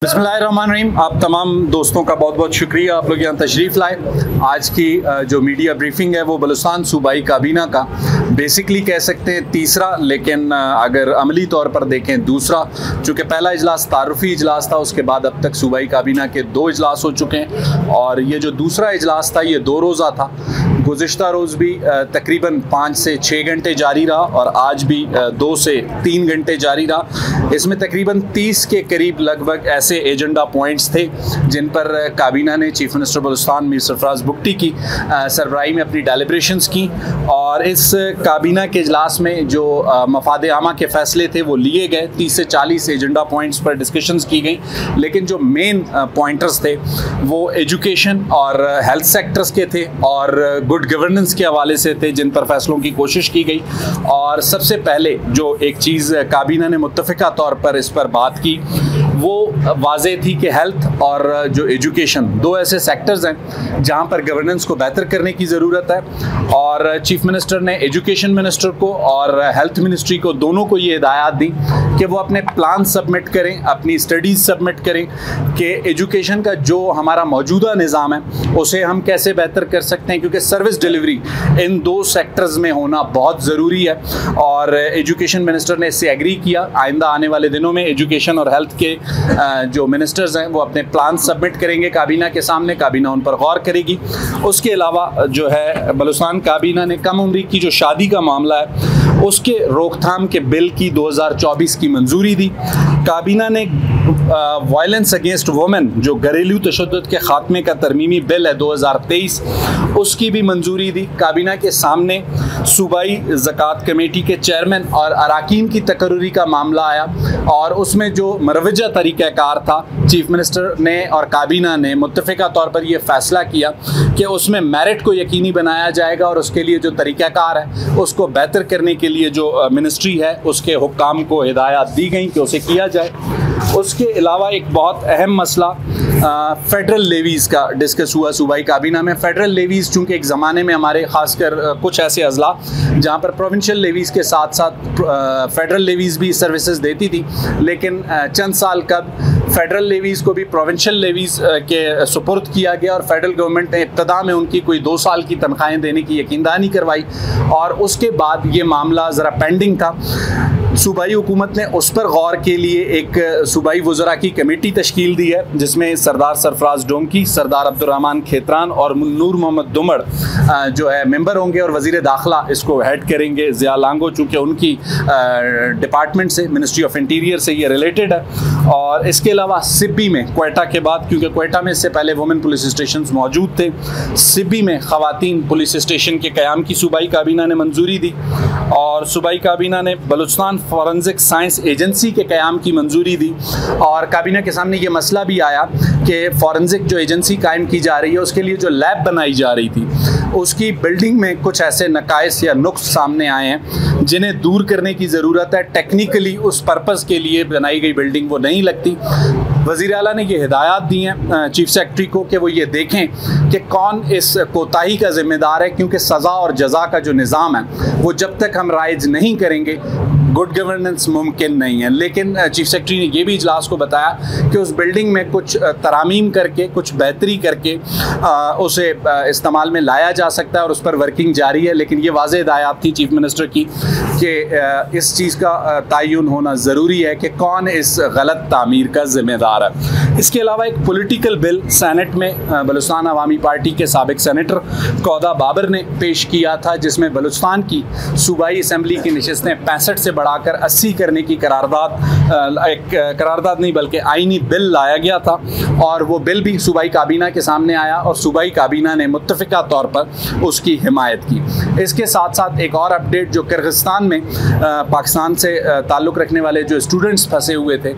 बिस्मिल्लाहिर्रहमानिर्रहीम। आप तमाम दोस्तों का बहुत बहुत शुक्रिया, आप लोग यहाँ तशरीफ़ लाए। आज की जो मीडिया ब्रीफिंग है वो बलूचिस्तान सूबाई काबीना का बेसिकली कह सकते हैं तीसरा, लेकिन अगर अमली तौर पर देखें दूसरा, चूँकि पहला इजलास तारुफी इजलास था, उसके बाद अब तक सूबाई काबीना के 2 इजलास हो चुके हैं और ये जो दूसरा इजलास था ये 2 रोज़ा था। गुज़िश्ता रोज़ भी तकरीबन 5 से 6 घंटे जारी रहा और आज भी 2 से 3 घंटे जारी रहा। इसमें तकरीबन 30 के करीब लगभग ऐसे एजेंडा पॉइंट्स थे जिन पर काबीना ने चीफ मिनिस्टर बलूचिस्तान मीर सरफराज बुगटी की सरबराही में अपनी डेलिब्रेशंस की और इस काबीना के इजलास में जो मफाद आमा के फ़ैसले थे वो लिए गए। 30 से 40 एजेंडा पॉइंट्स पर डिस्कशंस की गई, लेकिन जो मेन पॉइंटर्स थे वो एजुकेशन और हेल्थ सेक्टर्स के थे और गुड गवर्नेंस के हवाले से थे, जिन पर फैसलों की कोशिश की गई। और सबसे पहले जो एक चीज़ काबीना ने मुत्तफ़िका तौर पर इस पर बात की वो वाज़े थी कि हेल्थ और जो एजुकेशन 2 ऐसे सेक्टर्स हैं जहां पर गवर्नेंस को बेहतर करने की ज़रूरत है। और चीफ मिनिस्टर ने एजुकेशन मिनिस्टर को और हेल्थ मिनिस्ट्री को दोनों को ये हिदायत दी कि वो अपने प्लान सबमिट करें, अपनी स्टडीज़ सबमिट करें कि एजुकेशन का जो हमारा मौजूदा निज़ाम है उसे हम कैसे बेहतर कर सकते हैं, क्योंकि सर्विस डिलीवरी इन 2 सेक्टर्स में होना बहुत ज़रूरी है। और एजुकेशन मिनिस्टर ने इससे एग्री किया। आइंदा आने वाले दिनों में एजुकेशन और हेल्थ के जो मिनिस्टर्स हैं वो अपने प्लान सबमिट करेंगे काबीना के सामने, काबीना उन पर गौर करेगी। उसके अलावा जो है बलूचिस्तान काबीना ने कम उम्री की जो शादी का मामला है उसके रोकथाम के बिल की 2024 की मंजूरी दी। काबीना ने वायलेंस अगेंस्ट वुमेन जो घरेलू तशद्दुद के खात्मे का तरमीमी बिल है 2023 उसकी भी मंजूरी दी। काबीना के सामने सूबाई ज़कात कमेटी के चेयरमैन और अराकीन की तकर्री का मामला आया और उसमें जो मरवजा तरीक़ाकार था चीफ मिनिस्टर ने और काबीना ने मुत्तफ़िका तौर पर यह फ़ैसला किया कि उसमें मेरिट को यकीनी बनाया जाएगा और उसके लिए जो तरीक़ाकार है उसको बेहतर करने के लिए जो मिनिस्ट्री है उसके हुक्काम को हिदायत दी गई कि उसे किया जाए। उसके अलावा एक बहुत अहम मसला फ़ेडरल लेवीज़ का डिस्कस हुआ सूबाई काबीना में। फ़ेडरल लेवीज़ चूँकि एक ज़माने में हमारे ख़ासकर कुछ ऐसे अज़ला जहाँ पर प्रोविंशियल लेवीज़ के साथ साथ फ़ेडरल लेवीज़ भी सर्विसेज देती थी, लेकिन चंद साल कब फ़ेडरल लेवीज़ को भी प्रोविंशियल लेवीज़ के सुपुर्द किया गया और फ़ेडरल गवर्नमेंट ने इब्तदा में उनकी कोई 2 साल की तनख्वाहें देने की यकीनदहानी करवाई और उसके बाद ये मामला ज़रा पेंडिंग था। सूबाई हुकूमत ने उस पर गौर के लिए एक सूबाई वज़रा की कमेटी तश्कील दी है जिसमें सरदार सरफराज डोमकी, सरदार अब्दुर्रहमान खेतरान और नूर मोहम्मद दुमड़ जो है मेंबर होंगे और वज़ीर दाखिला इसको हेड करेंगे। ज़िया लांगो चूँकि उनकी डिपार्टमेंट से मिनिस्ट्री ऑफ इंटीरियर से ये रिलेटेड है। और इसके अलावा सिब्बी में क्वेटा के बाद, क्योंकि क्वेटा में इससे पहले वुमेन पुलिस स्टेशन मौजूद थे, सिब्बी में ख़वातीन पुलिस स्टेशन के क़याम की सूबाई काबीना ने मंजूरी दी और सूबाई काबीना ने बलूचिस्तान फॉरेंसिक साइंस एजेंसी के क़याम की मंजूरी दी। और काबीना के सामने ये मसला भी आया कि फॉरेंसिक जो एजेंसी कायम की जा रही है उसके लिए जो लैब बनाई जा रही थी उसकी बिल्डिंग में कुछ ऐसे नकाइस या नुक्स सामने आए हैं जिन्हें दूर करने की ज़रूरत है। टेक्निकली उस पर्पज़ के लिए बनाई गई बिल्डिंग वो नहीं लगती। वज़ीर आला ने ये हिदायत दी हैं चीफ सेक्रेटरी को कि वो ये देखें कि कौन इस कोताही का ज़िम्मेदार है, क्योंकि सज़ा और जज़ा का जो निज़ाम है वो जब तक हम राइज नहीं करेंगे गुड गवर्नेंस मुमकिन नहीं है। लेकिन चीफ सेक्रेटरी ने यह भी इजलास को बताया कि उस बिल्डिंग में कुछ तरामीम करके, कुछ बेहतरी करके उसे इस्तेमाल में लाया जा सकता है और उस पर वर्किंग जारी है। लेकिन ये वाज़ेह हिदायत थी चीफ मिनिस्टर की कि इस चीज़ का तयन होना ज़रूरी है कि कौन इस गलत तामीर का ज़िम्मेदार है। इसके अलावा एक पॉलिटिकल बिल सेनेट में बलूचिस्तान अवामी पार्टी के साबिक सेनेटर कौदा बाबर ने पेश किया था जिसमें बलूचिस्तान की सूबाई असम्बली की नशिस्तें 65 से बढ़ाकर 80 करने की करारदाद नहीं बल्कि आईनी बिल लाया गया था और वो बिल भी सूबाई काबीना के सामने आया और सूबाई काबीना ने मुत्तफ़िका तौर पर उसकी हिमायत की। इसके साथ साथ एक और अपडेट, जो किर्गिस्तान में पाकिस्तान से ताल्लुक़ रखने वाले जो स्टूडेंट्स फंसे हुए थे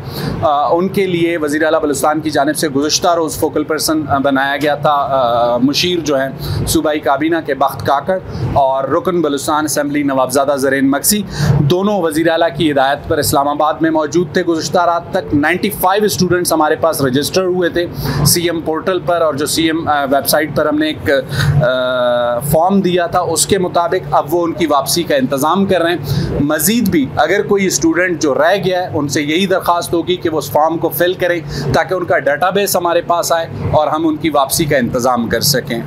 उनके लिए वज़ीर आला बलूचिस्तान की जानिब से गुज़िश्ता रोज़ फोकल पर्सन बनाया गया था मुशीर जो हैं सूबाई काबीना के बख्त काकड़ और रुकन बलूचिस्तान असम्बली नवाबज़ादा ज़रीन मक्सी, दोनों वज़ीर की हिदायत पर इस्लामाबाद में मौजूद थे। गुज़श्ता रात तक 95 स्टूडेंट्स हमारे पास रजिस्टर हुए हुए थे CM पोर्टल पर, और जो CM वेबसाइट पर हमने एक फॉर्म दिया था उसके मुताबिक अब वो उनकी वापसी का इंतज़ाम कर रहे हैं। मज़ीद भी अगर कोई स्टूडेंट जो रह गया है उनसे यही दरख्वास्त होगी कि वो उस फॉर्म को फिल करें ताकि उनका डाटाबेस हमारे पास आए और हम उनकी वापसी का इंतज़ाम कर सकें।